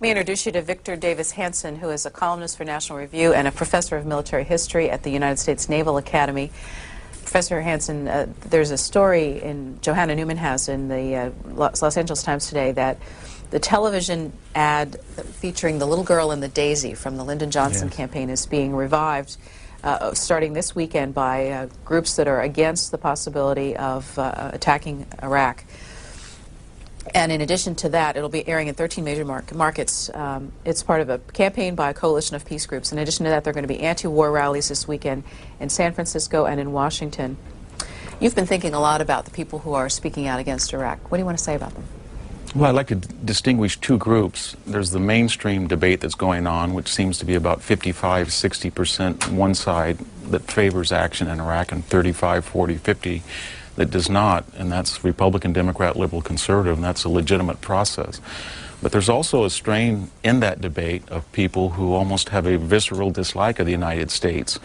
Let me introduce you to Victor Davis Hanson, who is a columnist for National Review and a professor of military history at the United States Naval Academy. Professor Hanson, there's a story in Johanna Newman has in the Los Angeles Times today that the television ad featuring the little girl and the daisy from the Lyndon Johnson campaign is being revived starting this weekend by groups that are against the possibility of attacking Iraq. And in addition to that, it'll be airing in 13 major markets. It's part of a campaign by a coalition of peace groups. In addition to that, there are going to be anti-war rallies this weekend in San Francisco and in Washington. You've been thinking a lot about the people who are speaking out against Iraq. What do you want to say about them? Well, I'd like to distinguish two groups. There's the mainstream debate that's going on, which seems to be about 55–60% one side that favors action in Iraq and 35, 40, 50 that does not, and that's Republican, Democrat, Liberal, Conservative, and that's a legitimate process. But there's also a strain in that debate of people who almost have a visceral dislike of the United States,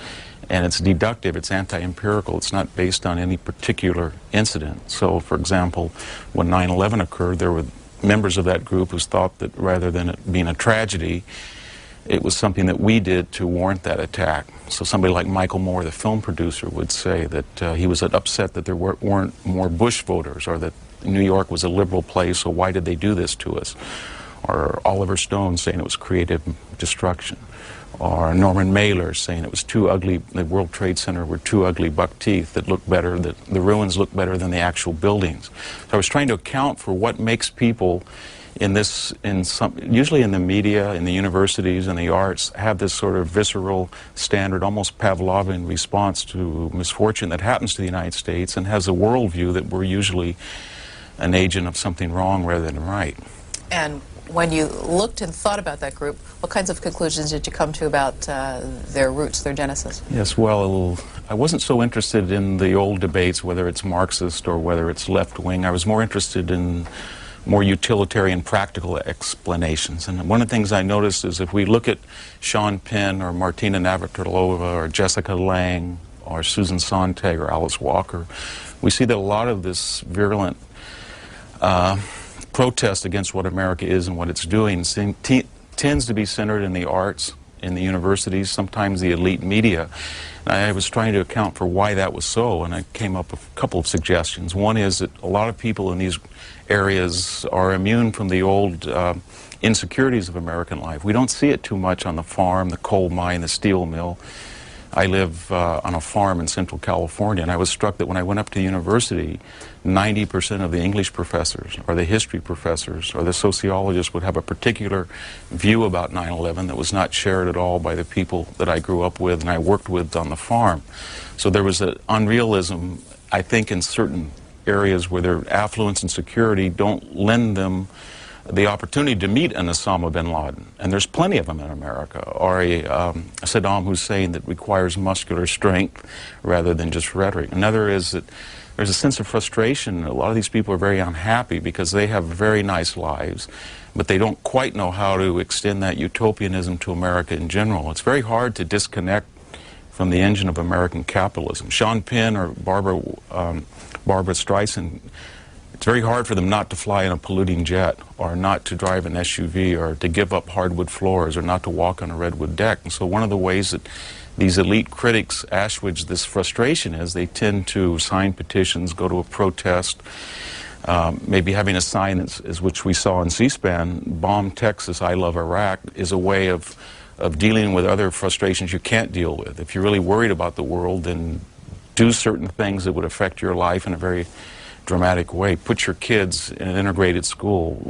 and it's deductive, it's anti-empirical, it's not based on any particular incident. So, for example, when 9/11 occurred, there were members of that group who thought that rather than it being a tragedy, it was something that we did to warrant that attack. So somebody like Michael Moore, the film producer, would say that he was upset that there weren't more Bush voters, or that New York was a liberal place, so why did they do this to us? Or Oliver Stone saying it was creative destruction. Or Norman Mailer saying it was too ugly, the World Trade Center were too ugly buck teeth that looked better, that the ruins looked better than the actual buildings. So I was trying to account for what makes people usually in the media, in the universities, and the arts, have this sort of visceral, standard, almost Pavlovian response to misfortune that happens to the United States, and has a worldview that we're usually an agent of something wrong rather than right. And when you looked and thought about that group, what kinds of conclusions did you come to about their roots, their genesis? Yes, well, I wasn't so interested in the old debates, whether it's Marxist or whether it's left-wing. I was more interested in more utilitarian, practical explanations. And one of the things I noticed is if we look at Sean Penn or Martina Navratilova or Jessica Lange or Susan Sontag or Alice Walker, we see that a lot of this virulent protest against what America is and what it's doing tends to be centered in the arts, in the universities, sometimes the elite media. And I was trying to account for why that was so, and I came up with a couple of suggestions. One is that a lot of people in these areas are immune from the old insecurities of American life. We don't see it too much on the farm, the coal mine, the steel mill. I live on a farm in Central California, and I was struck that when I went up to university, 90% of the English professors, or the history professors, or the sociologists would have a particular view about 9/11 that was not shared at all by the people that I grew up with and I worked with on the farm. So there was an unrealism, I think, in certain areas where their affluence and security don't lend them the opportunity to meet an Osama bin Laden, and there's plenty of them in America, or a Saddam Hussein that requires muscular strength rather than just rhetoric. Another is that there's a sense of frustration. A lot of these people are very unhappy because they have very nice lives, but they don't quite know how to extend that utopianism to America in general. It's very hard to disconnect from the engine of American capitalism. Sean Penn or Barbara Streisand, it's very hard for them not to fly in a polluting jet, or not to drive an SUV, or to give up hardwood floors, or not to walk on a redwood deck. And so one of the ways that these elite critics assuage this frustration is they tend to sign petitions, go to a protest, maybe having a sign as which we saw in C-SPAN, "Bomb Texas, I love Iraq," is a way of dealing with other frustrations you can't deal with. If you're really worried about the world, then do certain things that would affect your life in a very dramatic way. Put your kids in an integrated school,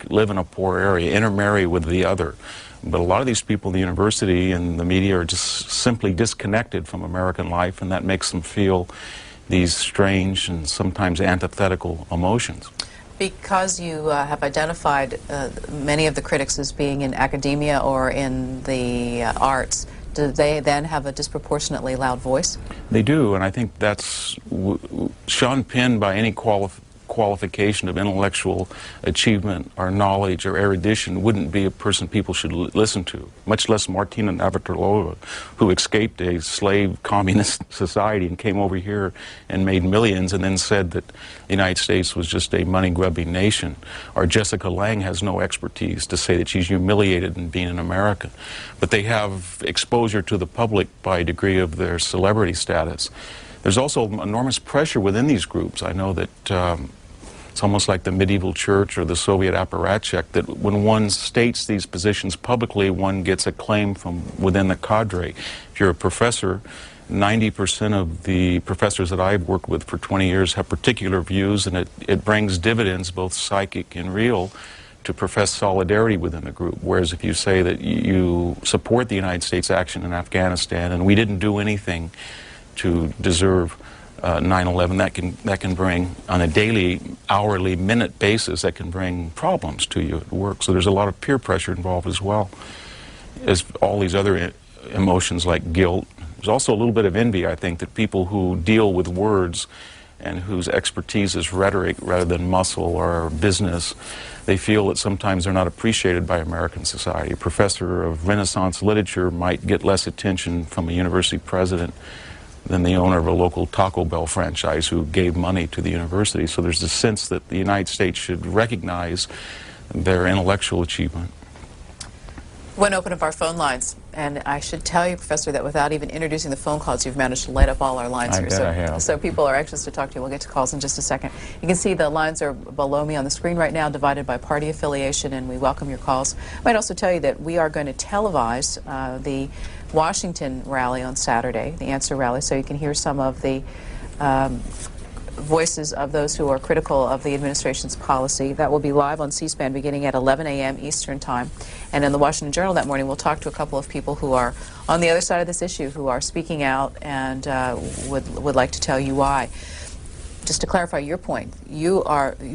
live in a poor area, intermarry with the other. But a lot of these people in the university and the media are just simply disconnected from American life, and that makes them feel these strange and sometimes antithetical emotions. Because you have identified many of the critics as being in academia or in the arts, do they then have a disproportionately loud voice? They do, and I think that's Sean Penn, by any qualification of intellectual achievement or knowledge or erudition wouldn't be a person people should listen to, much less Martina Navratilova, who escaped a slave communist society and came over here and made millions and then said that the United States was just a money-grubbing nation. Or Jessica Lange has no expertise to say that she's humiliated in being an American. But they have exposure to the public by degree of their celebrity status. There's also enormous pressure within these groups. I know that it's almost like the medieval church or the Soviet apparatchik, that when one states these positions publicly, one gets acclaim from within the cadre. If you're a professor, 90% of the professors that I've worked with for 20 years have particular views, and it brings dividends, both psychic and real, to profess solidarity within the group. Whereas if you say that you support the United States action in Afghanistan and we didn't do anything to deserve 9/11, that can bring, on a daily, hourly, minute basis, that can bring problems to you at work. So there's a lot of peer pressure involved as well as all these other emotions like guilt. There's also a little bit of envy, I think, that people who deal with words and whose expertise is rhetoric rather than muscle or business, they feel that sometimes they're not appreciated by American society. A professor of Renaissance literature might get less attention from a university president than the owner of a local Taco Bell franchise who gave money to the university. So there's a sense that the United States should recognize their intellectual achievement. We want to open up our phone lines, and I should tell you, Professor, that without even introducing the phone calls, you've managed to light up all our lines here. I have. So people are anxious to talk to you. We'll get to calls in just a second. You can see the lines are below me on the screen right now, divided by party affiliation, and we welcome your calls. I might also tell you that we are going to televise the Washington rally on Saturday, the Answer rally, so you can hear some of the voices of those who are critical of the administration's policy. That will be live on C-SPAN beginning at 11 a.m. Eastern Time. And in the Washington Journal that morning, we'll talk to a couple of people who are on the other side of this issue, who are speaking out and would like to tell you why. Just to clarify your point, you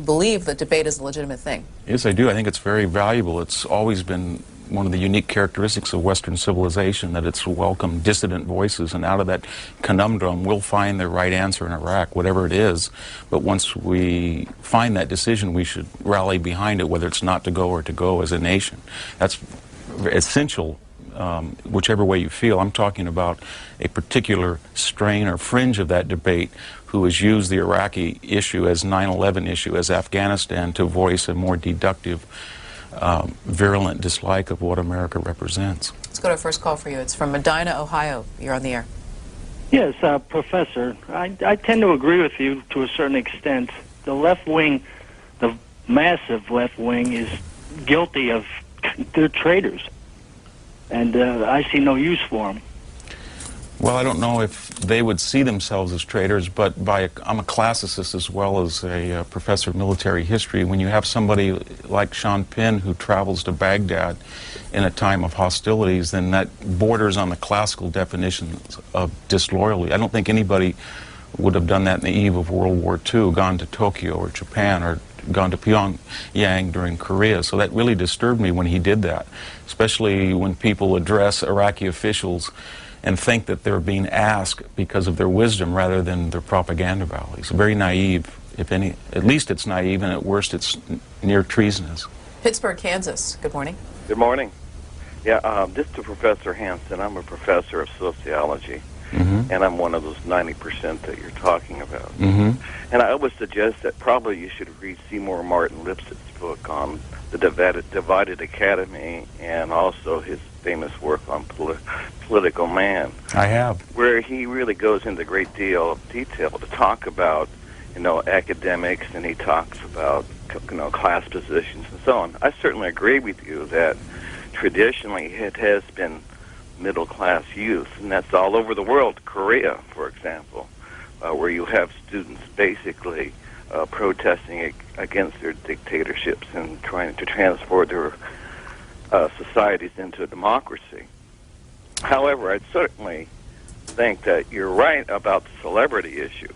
believe that debate is a legitimate thing. Yes, I do. I think it's very valuable. It's always been one of the unique characteristics of Western civilization, that it's welcomed dissident voices, and out of that conundrum we'll find the right answer in Iraq, whatever it is. But once we find that decision, we should rally behind it, whether it's not to go or to go as a nation. That's essential, whichever way you feel. I'm talking about a particular strain or fringe of that debate who has used the Iraqi issue as 9/11 issue, as Afghanistan, to voice a more deductive, virulent dislike of what America represents. Let's go to our first call for you. It's from Medina, Ohio. You're on the air. Yes, Professor, I tend to agree with you to a certain extent. The left wing, the massive left wing, is guilty of, they're traitors. And I see no use for them. Well, I don't know if they would see themselves as traitors, but I'm a classicist as well as a professor of military history. When you have somebody like Sean Penn who travels to Baghdad in a time of hostilities, then that borders on the classical definitions of disloyalty. I don't think anybody would have done that in the eve of World War II, gone to Tokyo or Japan or gone to Pyongyang during Korea. So that really disturbed me when he did that, especially when people address Iraqi officials and think that they're being asked because of their wisdom rather than their propaganda values. Very naive, if any. At least it's naive, and at worst it's near treasonous. Pittsburgh, Kansas. Good morning. Good morning. Yeah, this to Professor Hanson. I'm a professor of sociology, and I'm one of those 90% that you're talking about. And I would suggest that probably you should read Seymour Martin Lipset's book on the divided academy, and also his famous work on Political Man. I have. Where he really goes into a great deal of detail to talk about, academics, and he talks about, class positions and so on. I certainly agree with you that traditionally it has been middle-class youth, and that's all over the world. Korea, for example, where you have students basically protesting against their dictatorships and trying to transform their societies into a democracy. However, I certainly think that you're right about the celebrity issue,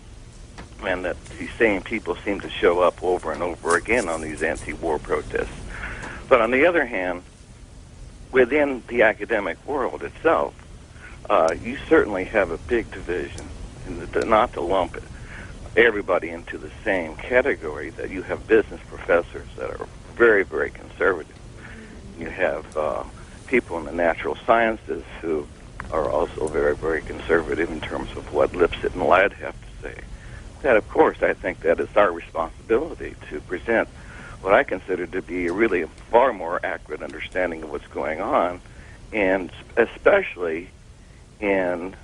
and that these same people seem to show up over and over again on these anti-war protests. But on the other hand, within the academic world itself, you certainly have a big division, not to lump it, everybody into the same category, that you have business professors that are very, very conservative. You have people in the natural sciences who are also very, very conservative in terms of what Lipset and Ladd have to say. That, of course, I think that is our responsibility to present what I consider to be a really far more accurate understanding of what's going on, and especially in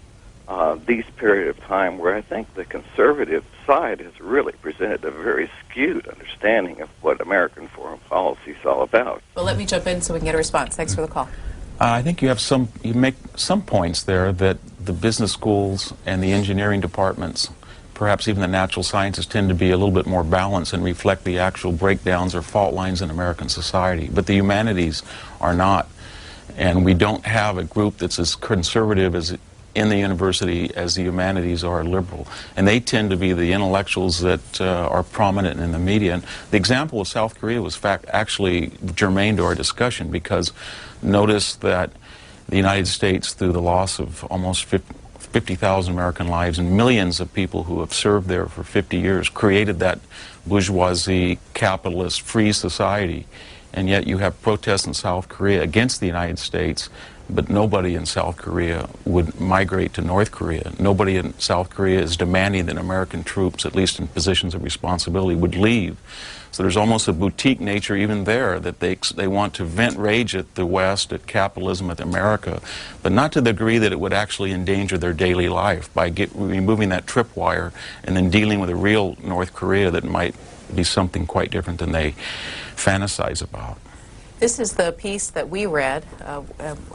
these period of time where I think the conservative side has really presented a very skewed understanding of what American foreign policy is all about. Well, let me jump in so we can get a response. Thanks for the call. I think you make some points there that the business schools and the engineering departments, perhaps even the natural sciences, tend to be a little bit more balanced and reflect the actual breakdowns or fault lines in American society. But the humanities are not. And we don't have a group that's as conservative as in the university as the humanities are liberal. And they tend to be the intellectuals that are prominent in the media. And the example of South Korea was actually germane to our discussion, because notice that the United States, through the loss of almost 50,000 American lives and millions of people who have served there for 50 years, created that bourgeoisie, capitalist, free society. And yet you have protests in South Korea against the United States, but nobody in South Korea would migrate to North Korea. Nobody in South Korea is demanding that American troops, at least in positions of responsibility, would leave. So there's almost a boutique nature even there, that they want to vent rage at the West, at capitalism, at America, but not to the degree that it would actually endanger their daily life by removing that tripwire and then dealing with a real North Korea that might be something quite different than they fantasize about. This is the piece that we read,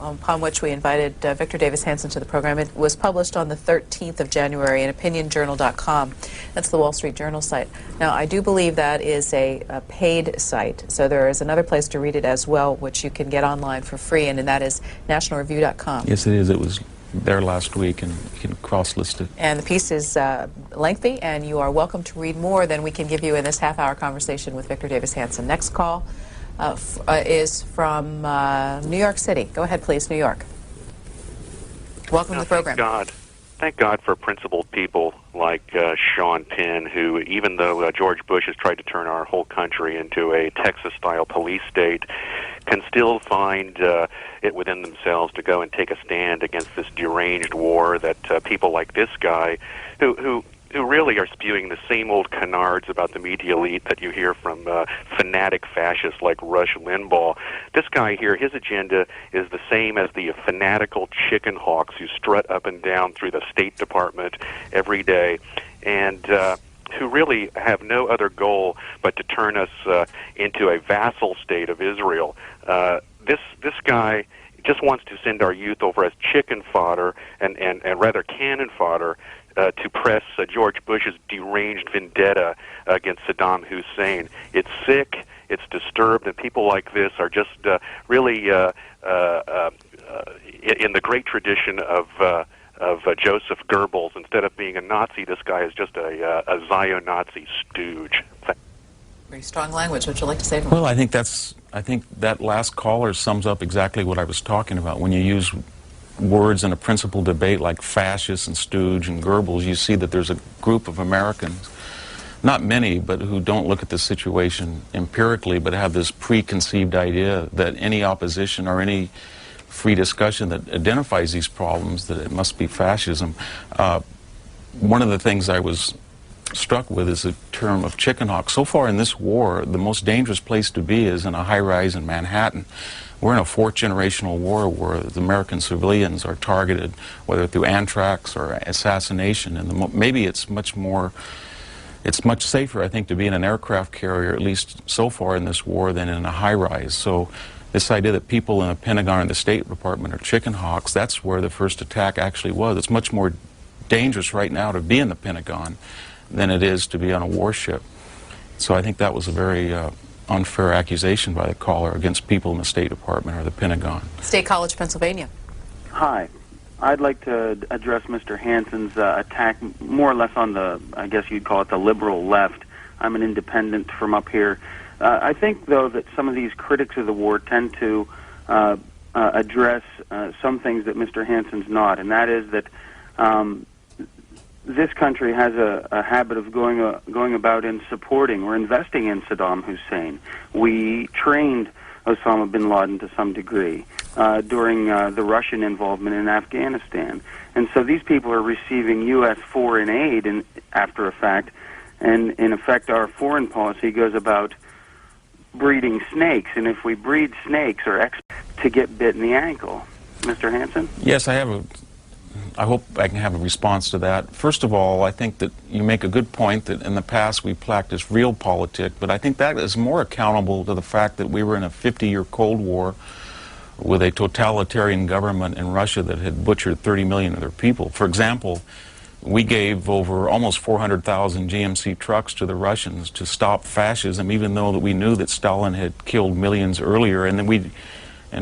upon which we invited Victor Davis Hanson to the program. It was published on the 13th of January in opinionjournal.com. That's the Wall Street Journal site. Now, I do believe that is a paid site, so there is another place to read it as well, which you can get online for free, and that is nationalreview.com. Yes, it is. It was there last week, and you can cross-list it. And the piece is lengthy, and you are welcome to read more than we can give you in this half-hour conversation with Victor Davis Hanson. Next call is from New York City. Go ahead, please, New York. Welcome to the program. Thank God for principled people like Sean Penn, who, even though George Bush has tried to turn our whole country into a Texas-style police state, can still find it within themselves to go and take a stand against this deranged war that people like this guy, who really are spewing the same old canards about the media elite that you hear from fanatic fascists like Rush Limbaugh. This guy here, his agenda is the same as the fanatical chicken hawks who strut up and down through the State Department every day, and who really have no other goal but to turn us into a vassal state of Israel. This guy just wants to send our youth over as chicken fodder and rather cannon fodder to press George Bush's deranged vendetta against Saddam Hussein. It's sick, it's disturbed, and people like this are just really in the great tradition of Joseph Goebbels. Instead of being a Nazi, this guy is just a Zio-Nazi stooge. Very strong language. What would you like to say to him? Well, I think that last caller sums up exactly what I was talking about. When you use words in a principled debate like fascist and stooge and Goebbels, you see that there's a group of Americans, not many, but who don't look at the situation empirically, but have this preconceived idea that any opposition or any free discussion that identifies these problems, that it must be fascism. One of the things I was struck with is the term of chicken hawk. So far in this war, the most dangerous place to be is in a high-rise in Manhattan. We're in a fourth-generational war where the American civilians are targeted, whether through anthrax or assassination. And maybe it's much safer, I think, to be in an aircraft carrier, at least so far in this war, than in a high-rise. So this idea that people in the Pentagon and the State Department are chicken hawks, that's where the first attack actually was. It's much more dangerous right now to be in the Pentagon than it is to be on a warship. So I think that was a very unfair accusation by the caller against people in the State Department or the Pentagon. State College, Pennsylvania. Hi. I'd like to address Mr. Hanson's attack more or less on the, I guess you'd call it the liberal left. I'm an independent from up here. I think, though, that some of these critics of the war tend to address some things that Mr. Hanson's not, and that is that this country has a habit of going about and supporting or investing in Saddam Hussein. We trained Osama bin Laden to some degree during the Russian involvement in Afghanistan. And so these people are receiving U.S. foreign aid after a fact, and in effect our foreign policy goes about breeding snakes, and if we breed snakes or to get bit in the ankle. Mr. Hanson? Yes, I hope I can have a response to that. First of all, I think that you make a good point that in the past we practiced realpolitik, but I think that is more accountable to the fact that we were in a 50-year Cold War with a totalitarian government in Russia that had butchered 30 million of their people. For example, we gave over almost 400,000 GMC trucks to the Russians to stop fascism, even though that we knew that Stalin had killed millions earlier, and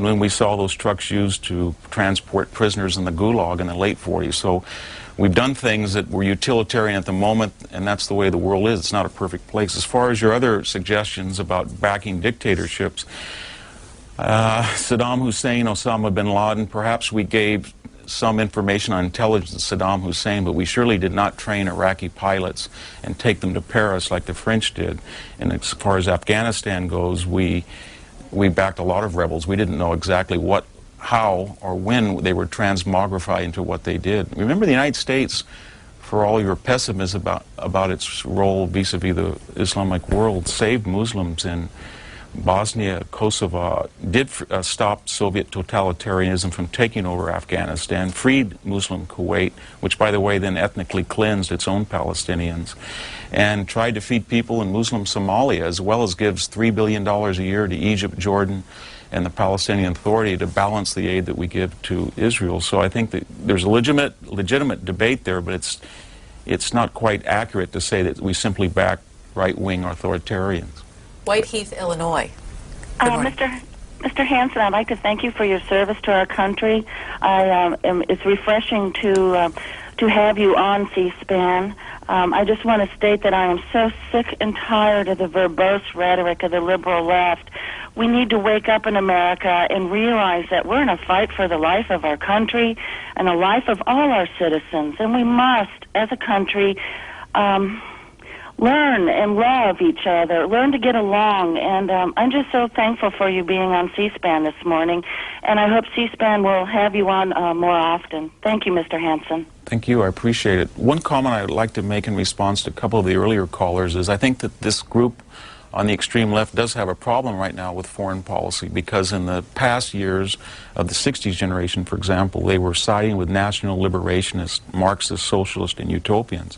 when we saw those trucks used to transport prisoners in the Gulag in the late 40s. So we've done things that were utilitarian at the moment, and that's the way the world is. It's not a perfect place. As far as your other suggestions about backing dictatorships, Saddam Hussein, Osama bin Laden, perhaps we gave some information on intelligence to Saddam Hussein, but we surely did not train Iraqi pilots and take them to Paris like the French did. And as far as Afghanistan goes, we backed a lot of rebels. We didn't know exactly what, how, or when they were transmogrified into what they did. Remember, the United States, for all your pessimism about its role vis-a-vis the Islamic world, saved Muslims in Bosnia, Kosovo, did stop Soviet totalitarianism from taking over Afghanistan, freed Muslim Kuwait, which, by the way, then ethnically cleansed its own Palestinians, and tried to feed people in Muslim Somalia, as well as gives $3 billion a year to Egypt, Jordan, and the Palestinian Authority to balance the aid that we give to Israel. So I think that there's a legitimate debate there, but it's not quite accurate to say that we simply back right-wing authoritarians. Whiteheath, Illinois. Good morning. Mr. Hanson, I'd like to thank you for your service to our country. It's refreshing to have you on C-SPAN. I just want to state that I am so sick and tired of the verbose rhetoric of the liberal left. We need to wake up in America and realize that we're in a fight for the life of our country and the life of all our citizens, and we must, as a country, learn and love each other, learn to get along, and I'm just so thankful for you being on C-SPAN this morning, and I hope C-SPAN will have you on more often. Thank you, Mr. Hanson. Thank you. I appreciate it. One comment I would like to make in response to a couple of the earlier callers is I think that this group on the extreme left does have a problem right now with foreign policy, because in the past years of the 60s generation, for example, they were siding with national liberationists, Marxist, socialists, and utopians.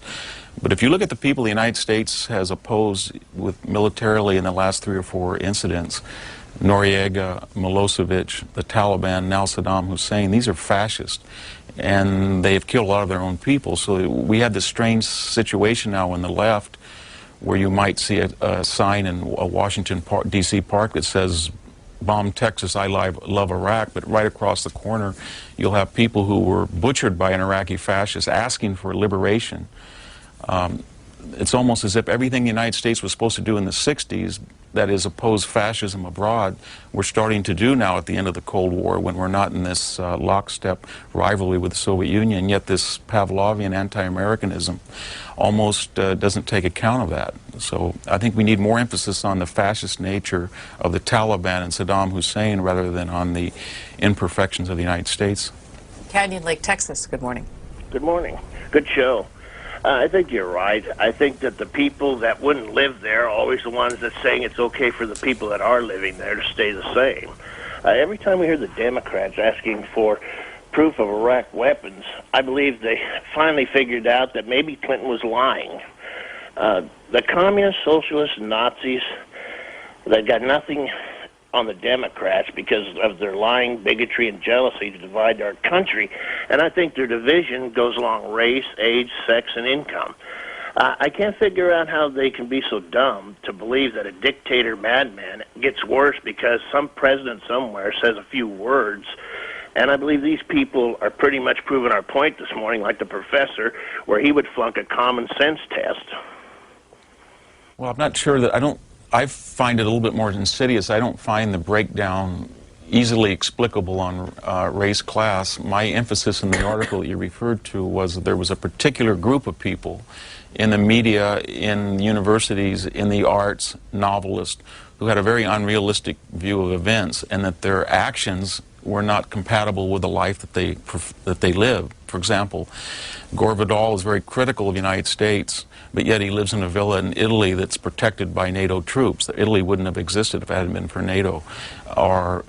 But if you look at the people the United States has opposed with militarily in the last 3 or 4 incidents, Noriega, Milosevic, the Taliban, now Saddam Hussein, these are fascists, and they have killed a lot of their own people. So we have this strange situation now in the left where you might see a sign in a Washington D.C. park that says, "Bomb Texas, I love Iraq," but right across the corner you'll have people who were butchered by an Iraqi fascist asking for liberation. It's almost as if everything the United States was supposed to do in the 60s, that is, oppose fascism abroad, we're starting to do now at the end of the Cold War, when we're not in this lockstep rivalry with the Soviet Union, yet this Pavlovian anti-Americanism almost doesn't take account of that. So I think we need more emphasis on the fascist nature of the Taliban and Saddam Hussein rather than on the imperfections of the United States. Canyon Lake, Texas. Good morning. Good morning. Good show. I think you're right. I think that the people that wouldn't live there are always the ones that saying it's okay for the people that are living there to stay the same. Every time we hear the Democrats asking for proof of Iraq weapons, I believe they finally figured out that maybe Clinton was lying. The communists, socialists, and Nazis, they've got nothing on the Democrats because of their lying, bigotry, and jealousy to divide our country. And I think their division goes along race, age, sex, and income. I can't figure out how they can be so dumb to believe that a dictator madman gets worse because some president somewhere says a few words. And I believe these people are pretty much proving our point this morning, like the professor, where he would flunk a common sense test. Well, I'm not sure that I find it a little bit more insidious. I don't find the breakdown easily explicable on race class. My emphasis in the article that you referred to was that there was a particular group of people in the media, in universities, in the arts, novelists, who had a very unrealistic view of events, and that their actions were not compatible with the life that they live. For example, Gore Vidal is very critical of the United States, but yet he lives in a villa in Italy that's protected by NATO troops. Italy wouldn't have existed if it hadn't been for NATO. Or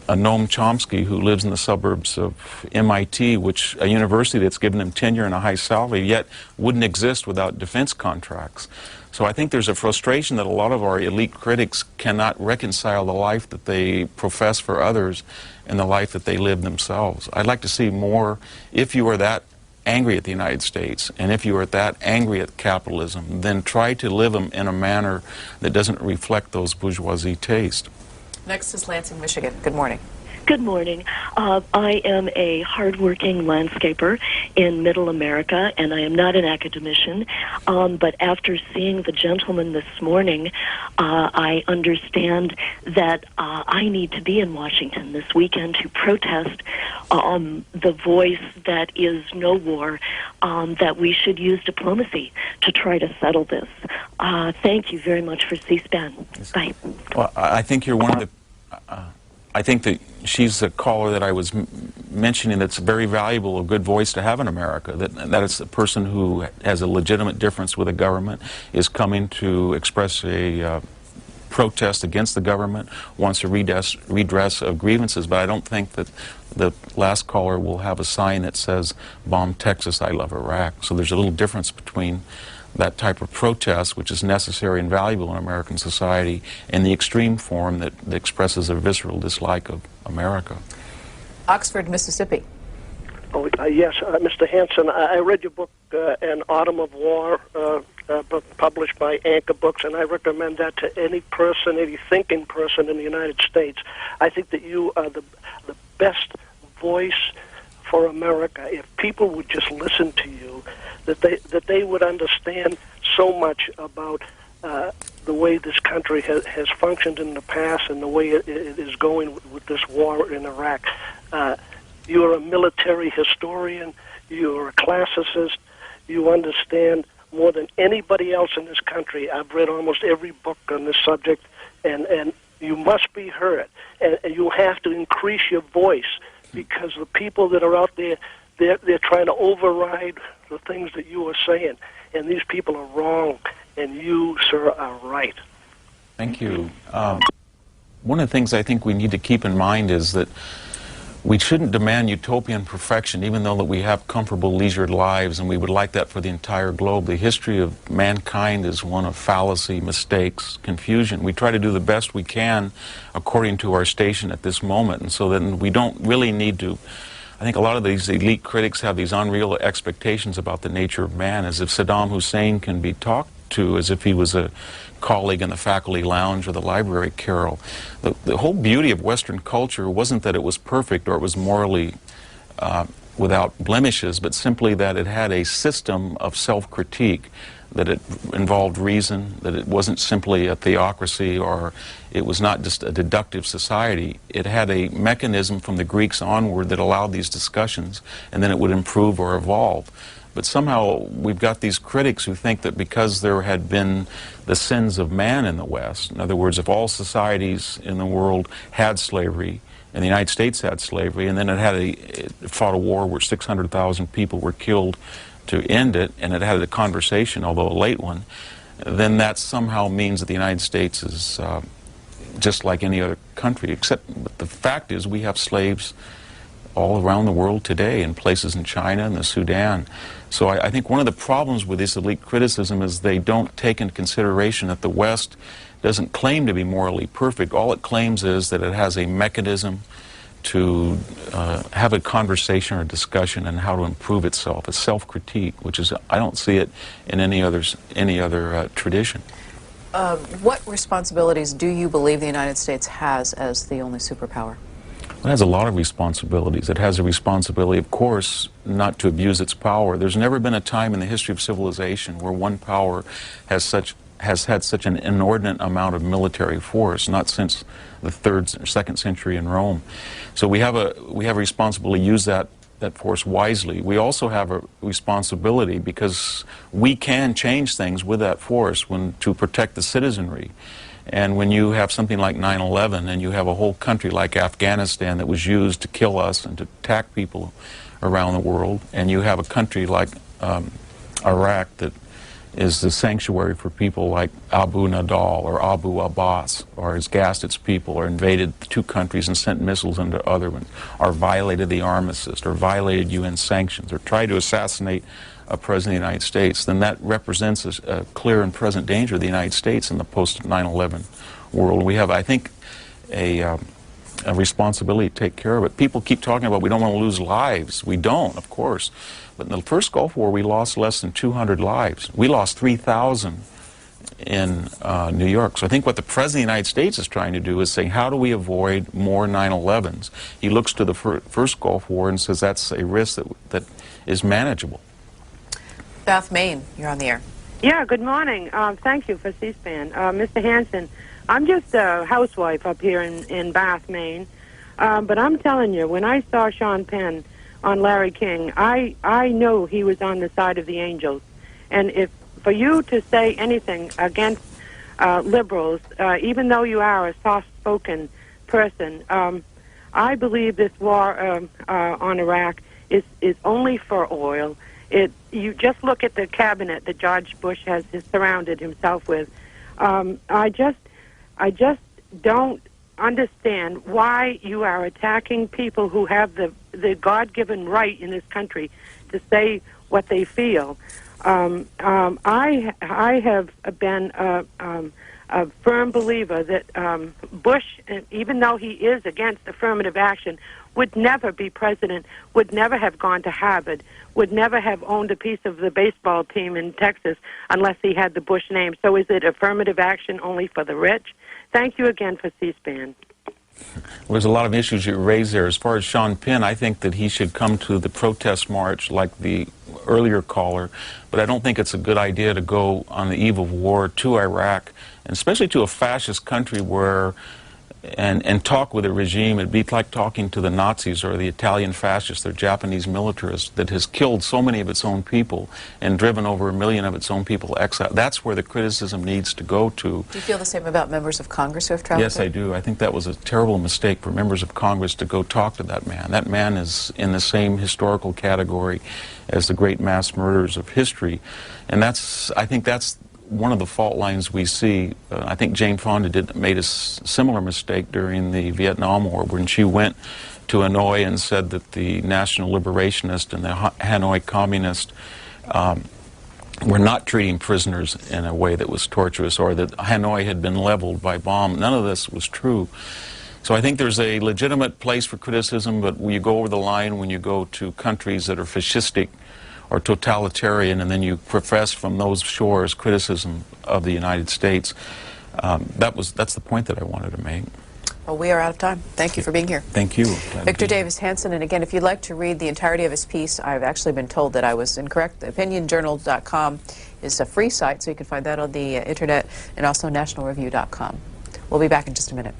Noam Chomsky, who lives in the suburbs of MIT, which a university that's given him tenure and a high salary, yet wouldn't exist without defense contracts. So I think there's a frustration that a lot of our elite critics cannot reconcile the life that they profess for others and the life that they live themselves. I'd like to see more, if you are that angry at the United States, and if you are that angry at capitalism, then try to live them in a manner that doesn't reflect those bourgeoisie tastes. Next is Lansing, Michigan. Good morning. Good morning. I am a hardworking landscaper in Middle America, and I am not an academician. But after seeing the gentleman this morning, I understand that I need to be in Washington this weekend to protest the voice that is no war, that we should use diplomacy to try to settle this. Thank you very much for C-SPAN. Bye. Well, I think you're one of the... I think that she's the caller that I was mentioning that's very valuable, a good voice to have in America, that it's the person who has a legitimate difference with the government, is coming to express a protest against the government, wants a redress of grievances, but I don't think that the last caller will have a sign that says, "Bomb Texas, I love Iraq." So there's a little difference between that type of protest, which is necessary and valuable in American society, and the extreme form that expresses a visceral dislike of America. Oxford, Mississippi. Oh, yes, Mr. Hanson, I read your book, An Autumn of War, published by Anchor Books, and I recommend that to any person, any thinking person in the United States. I think that you are the best voice for America. If people would just listen to you, that they would understand so much about the way this country has functioned in the past and the way it is going with this war in Iraq. You're a military historian. You're a classicist. You understand more than anybody else in this country. I've read almost every book on this subject, and you must be heard. And you have to increase your voice, because the people that are out there, they're trying to override the things that you are saying. And these people are wrong, and you, sir, are right. Thank you. One of the things I think we need to keep in mind is that we shouldn't demand utopian perfection, even though that we have comfortable, leisured lives, and we would like that for the entire globe. The history of mankind is one of fallacy, mistakes, confusion. We try to do the best we can according to our station at this moment, and so then we don't really need to... I think a lot of these elite critics have these unreal expectations about the nature of man, as if Saddam Hussein can be talked to as if he was a colleague in the faculty lounge or the library carrel. The whole beauty of Western culture wasn't that it was perfect or it was morally without blemishes, but simply that it had a system of self-critique, that it involved reason, that it wasn't simply a theocracy, or it was not just a deductive society. It had a mechanism from the Greeks onward that allowed these discussions, and then it would improve or evolve. But somehow we've got these critics who think that because there had been the sins of man in the West, in other words, if all societies in the world had slavery, and the United States had slavery, and then it fought a war where 600,000 people were killed to end it, and it had a conversation, although a late one, then that somehow means that the United States is just like any other country, except the fact is we have slaves all around the world today, in places in China and the Sudan. So I think one of the problems with this elite criticism is they don't take into consideration that the West doesn't claim to be morally perfect. All it claims is that it has a mechanism to have a conversation or discussion on how to improve itself, a self-critique, which is, I don't see it in any other tradition. What responsibilities do you believe the United States has as the only superpower? It has a lot of responsibilities. It has a responsibility, of course, not to abuse its power. There's never been a time in the history of civilization where one power has such has had such an inordinate amount of military force, not since the 3rd or 2nd century in Rome. So we have a responsibility to use that force wisely. We also have a responsibility because we can change things with that force to protect the citizenry. And when you have something like 9/11 and you have a whole country like Afghanistan that was used to kill us and to attack people around the world, and you have a country like Iraq that is the sanctuary for people like Abu Nadal or Abu Abbas, or has gassed its people, or invaded 2 countries and sent missiles into other ones, or violated the armistice, or violated UN sanctions, or tried to assassinate a president of the United States, then that represents a clear and present danger of the United States in the post-9/11 world. We have, I think, a responsibility to take care of it. People keep talking about we don't want to lose lives. We don't, of course. But in the first Gulf War, we lost less than 200 lives. We lost 3,000 in New York. So I think what the President of the United States is trying to do is say, how do we avoid more 9/11s? He looks to the first Gulf War and says that's a risk that is manageable. Beth, Maine, you're on the air. Yeah, good morning. Thank you for C-SPAN. Mr. Hanson, I'm just a housewife up here in Bath, Maine. But I'm telling you, when I saw Sean Penn on Larry King, I knew he was on the side of the angels. And if for you to say anything against liberals, even though you are a soft-spoken person, I believe this war on Iraq is only for oil. You just look at the cabinet that George Bush has surrounded himself with. I just don't understand why you are attacking people who have the God-given right in this country to say what they feel. I have been a firm believer that Bush, even though he is against affirmative action, would never be president, would never have gone to Harvard, would never have owned a piece of the baseball team in Texas unless he had the Bush name. So is it affirmative action only for the rich? Thank you again for C-SPAN. Well, there's a lot of issues you raised there. As far as Sean Penn, I think that he should come to the protest march like the earlier caller, but I don't think it's a good idea to go on the eve of war to Iraq, and especially to a fascist country where and talk with a regime. It'd be like talking to the Nazis or the Italian fascists or Japanese militarists that has killed so many of its own people and driven over 1 million of its own people exile. That's where the criticism needs to go to. Do you feel the same about members of Congress who have traveled? Yes, I do. I think that was a terrible mistake for members of Congress to go talk to that man. That man is in the same historical category as the great mass murderers of history. And I think that's one of the fault lines we see. I think Jane Fonda made a similar mistake during the Vietnam War when she went to Hanoi and said that the National Liberationists and the Hanoi Communists were not treating prisoners in a way that was torturous, or that Hanoi had been leveled by bomb. None of this was true. So I think there's a legitimate place for criticism, but when you go over the line, when you go to countries that are fascistic or totalitarian, and then you profess from those shores criticism of the United States. That's the point that I wanted to make. Well, we are out of time. Thank you for being here. Thank you. Victor Davis Hanson, and again, if you'd like to read the entirety of his piece, I've actually been told that I was incorrect. OpinionJournal.com is a free site, so you can find that on the internet, and also nationalreview.com. We'll be back in just a minute.